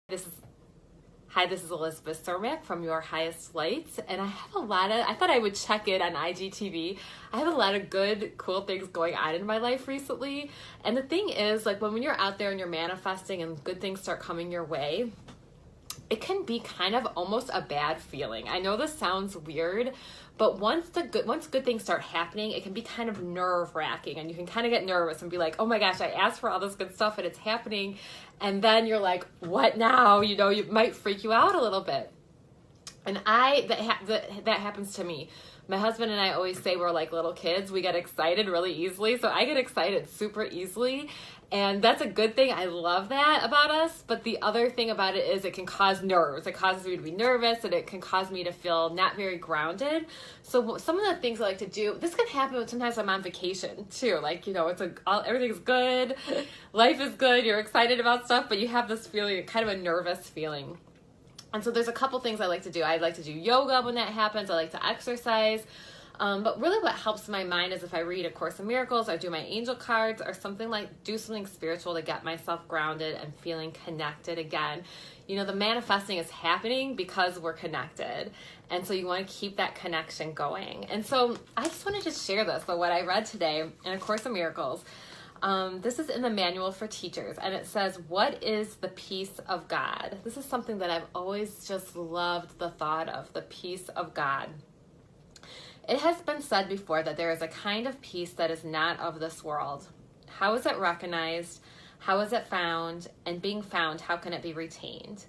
This is Hi, this is Elizabeth Cermak from Your Highest Lights, and I thought I would check in on IGTV. I have a lot of good, cool things going on in my life recently. And the thing is, like when you're out there and you're manifesting and good things start coming your way, it can be kind of almost a bad feeling. I know this sounds weird, but once good things start happening, it can be kind of nerve-wracking, and you can kind of get nervous and be like, "Oh my gosh, I asked for all this good stuff and it's happening." And then you're like, "What now?" It might freak you out a little bit. And that happens to me. My husband and I always say we're like little kids. We get excited really easily. So I get excited super easily. And that's a good thing. I love that about us. But the other thing about it is it can cause nerves. It causes me to be nervous, and it can cause me to feel not very grounded. So some of the things I like to do, this can happen when sometimes I'm on vacation too. Like, everything's good. Life is good. You're excited about stuff, but you have this feeling, kind of a nervous feeling. And so there's a couple things I like to do. I like to do yoga when that happens. I like to exercise. But really what helps my mind is if I read A Course in Miracles, I do my angel cards, or do something spiritual to get myself grounded and feeling connected again. The manifesting is happening because we're connected. And so you want to keep that connection going. And so I just wanted to share this. So what I read today in A Course in Miracles, this is in the Manual for Teachers, and it says, "What is the peace of God?" This is something that I've always just loved the thought of, the peace of God. It has been said before that there is a kind of peace that is not of this world. How is it recognized? How is it found? And being found, how can it be retained?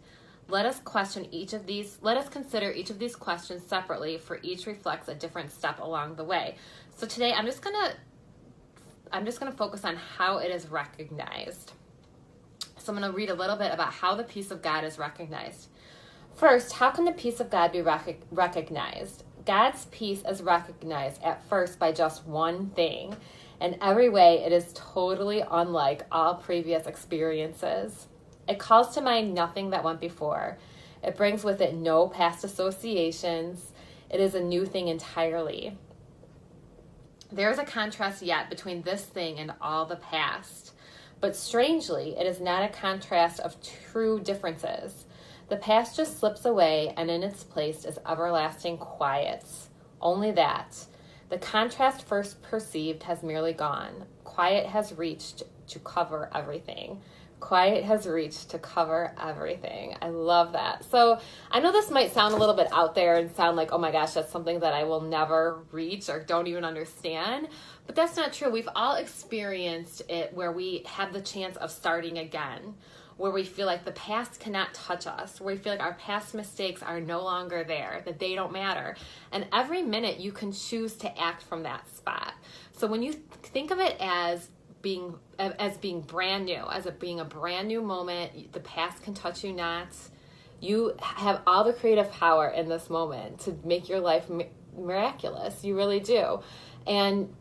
Let us consider each of these questions separately, for each reflects a different step along the way. So today I'm just gonna focus on how it is recognized. So I'm going to read a little bit about how the peace of God is recognized. First, how can the peace of God be recognized? God's peace is recognized at first by just one thing. In every way, it is totally unlike all previous experiences. It calls to mind nothing that went before. It brings with it no past associations. It is a new thing entirely. There is a contrast yet between this thing and all the past. But strangely, it is not a contrast of true differences. The past just slips away, and in its place is everlasting quiet. Only that. The contrast first perceived has merely gone. Quiet has reached to cover everything. Quiet has reached to cover everything. I love that. So I know this might sound a little bit out there and sound like, oh my gosh, that's something that I will never reach or don't even understand. But that's not true. We've all experienced it where we have the chance of starting again, where we feel like the past cannot touch us, where we feel like our past mistakes are no longer there, that they don't matter. And every minute you can choose to act from that spot. So when you think of it as being brand new, being a brand new moment, the past can touch you not. You have all the creative power in this moment to make your life miraculous. You really do. And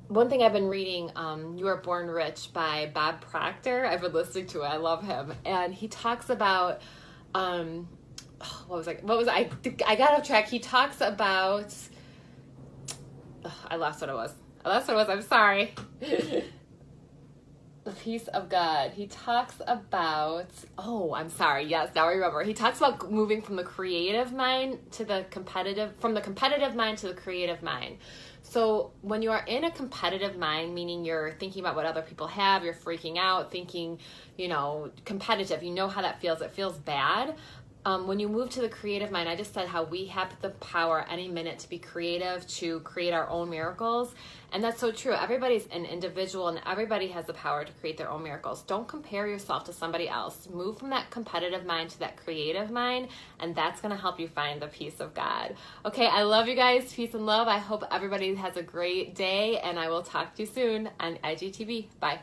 one thing I've been reading, You Are Born Rich by Bob Proctor. I've been listening to it. I love him. And he talks about, I got off track. He talks about, I lost what it was. I'm sorry. The peace of God. He talks about, yes, now I remember. He talks about moving from the creative mind to from the competitive mind to the creative mind. So when you are in a competitive mind, meaning you're thinking about what other people have, you're freaking out, thinking, competitive, how that feels. It feels bad. When you move to the creative mind, I just said how we have the power any minute to be creative, to create our own miracles. And that's so true. Everybody's an individual, and everybody has the power to create their own miracles. Don't compare yourself to somebody else. Move from that competitive mind to that creative mind, and that's going to help you find the peace of God. Okay, I love you guys. Peace and love. I hope everybody has a great day, and I will talk to you soon on IGTV. Bye.